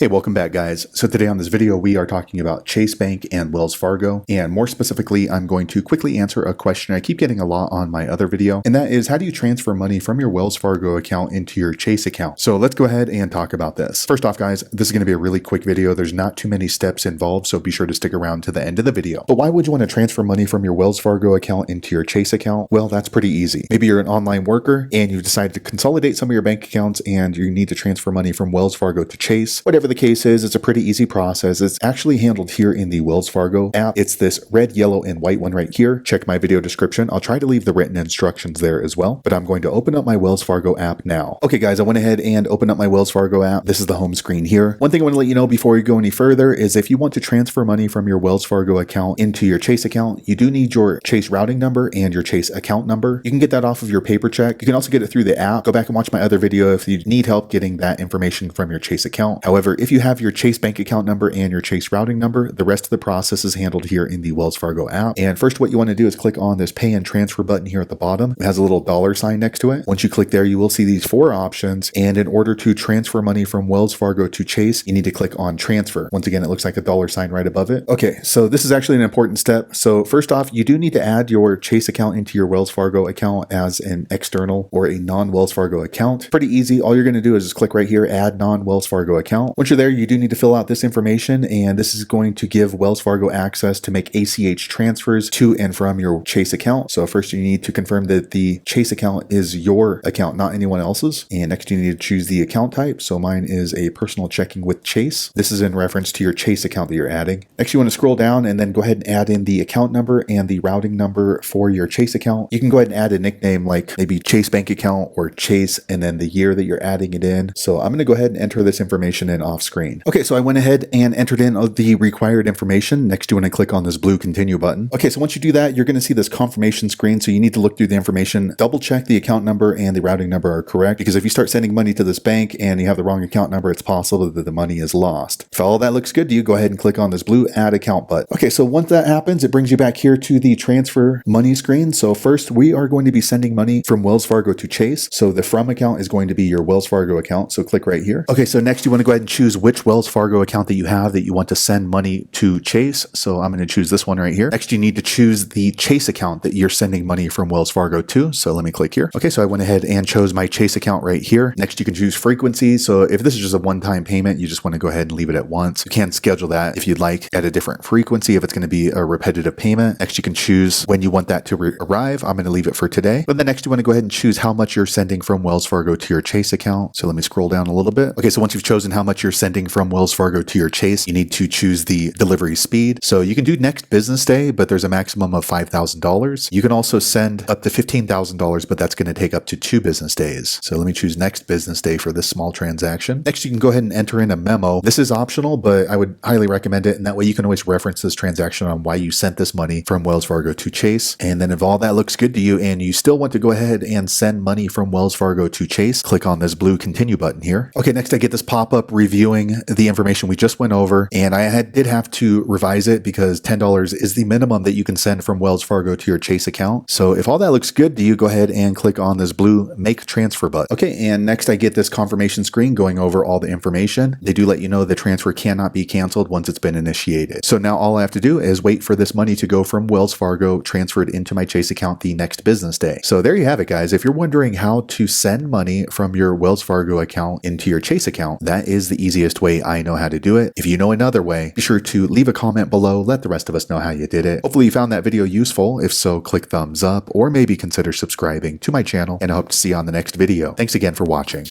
Hey, welcome back guys. So today on this video, we are talking about Chase Bank and Wells Fargo. And more specifically, I'm going to quickly answer a question I keep getting a lot on my other video. And that is, how do you transfer money from your Wells Fargo account into your Chase account? So let's go ahead and talk about this. First off, guys, this is going to be a really quick video. There's not too many steps involved, so be sure to stick around to the end of the video. But why would you want to transfer money from your Wells Fargo account into your Chase account? Well, that's pretty easy. Maybe you're an online worker and you've decided to consolidate some of your bank accounts and you need to transfer money from Wells Fargo to Chase. Whatever the case is, it's a pretty easy process. It's actually handled here in the Wells Fargo app. It's this red, yellow, and white one right here. Check my video description. I'll try to leave the written instructions there as well, but I'm going to open up my Wells Fargo app now. Okay guys, I went ahead and opened up my Wells Fargo app. This is the home screen here. One thing I want to let you know before we go any further is if you want to transfer money from your Wells Fargo account into your Chase account, you do need your Chase routing number and your Chase account number. You can get that off of your paper check. You can also get it through the app. Go back and watch my other video if you need help getting that information from your Chase account. However, if you have your Chase bank account number and your Chase routing number, the rest of the process is handled here in the Wells Fargo app. And first, what you want to do is click on this pay and transfer button here at the bottom. It has a little dollar sign next to it. Once you click there, you will see these four options. And in order to transfer money from Wells Fargo to Chase, you need to click on transfer. Once again, it looks like a dollar sign right above it. Okay, so this is actually an important step. So first off, you do need to add your Chase account into your Wells Fargo account as an external or a non-Wells Fargo account. Pretty easy. All you're going to do is just click right here, add non-Wells Fargo account. Once you're there, you do need to fill out this information, and this is going to give Wells Fargo access to make ACH transfers to and from your Chase account. So first you need to confirm that the Chase account is your account, not anyone else's. And next you need to choose the account type. So mine is a personal checking with Chase. This is in reference to your Chase account that you're adding. Next you want to scroll down and then go ahead and add in the account number and the routing number for your Chase account. You can go ahead and add a nickname like maybe Chase bank account or Chase and then the year that you're adding it in. So I'm going to go ahead and enter this information in off screen. Okay, so I went ahead and entered in the required information. Next you want to click on this blue continue button. Okay, so once you do that, you're going to see this confirmation screen. So you need to look through the information, double check the account number and the routing number are correct, because if you start sending money to this bank and you have the wrong account number, it's possible that the money is lost. If all that looks good to you, go ahead and click on this blue add account button. Okay, so once that happens, it brings you back here to the transfer money screen. So first we are going to be sending money from Wells Fargo to Chase. So the from account is going to be your Wells Fargo account. So click right here. Okay, so next you want to go ahead and choose which Wells Fargo account that you have that you want to send money to Chase. So I'm going to choose this one right here. Next, you need to choose the Chase account that you're sending money from Wells Fargo to. So let me click here. Okay, so I went ahead and chose my Chase account right here. Next, you can choose frequency. So if this is just a one-time payment, you just want to go ahead and leave it at once. You can schedule that if you'd like at a different frequency if it's going to be a repetitive payment. Next, you can choose when you want that to arrive. I'm going to leave it for today. But then next, you want to go ahead and choose how much you're sending from Wells Fargo to your Chase account. So let me scroll down a little bit. Okay, so once you've chosen how much you're sending from Wells Fargo to your Chase, you need to choose the delivery speed. So you can do next business day, but there's a maximum of $5,000. You can also send up to $15,000, but that's going to take up to 2 business days. So let me choose next business day for this small transaction. Next, you can go ahead and enter in a memo. This is optional, but I would highly recommend it. And that way you can always reference this transaction on why you sent this money from Wells Fargo to Chase. And then if all that looks good to you and you still want to go ahead and send money from Wells Fargo to Chase, click on this blue continue button here. Okay, next I get this pop-up reviewing the information we just went over, and I did have to revise it because $10 is the minimum that you can send from Wells Fargo to your Chase account. So if all that looks good to you, go ahead and click on this blue make transfer button. Okay, and next I get this confirmation screen going over all the information. They do let you know the transfer cannot be canceled once it's been initiated. So now all I have to do is wait for this money to go from Wells Fargo transferred into my Chase account the next business day. So there you have it, guys. If you're wondering how to send money from your Wells Fargo account into your Chase account, that is the easiest way I know how to do it. If you know another way, be sure to leave a comment below. Let the rest of us know how you did it. Hopefully you found that video useful. If so, click thumbs up or maybe consider subscribing to my channel, and I hope to see you on the next video. Thanks again for watching.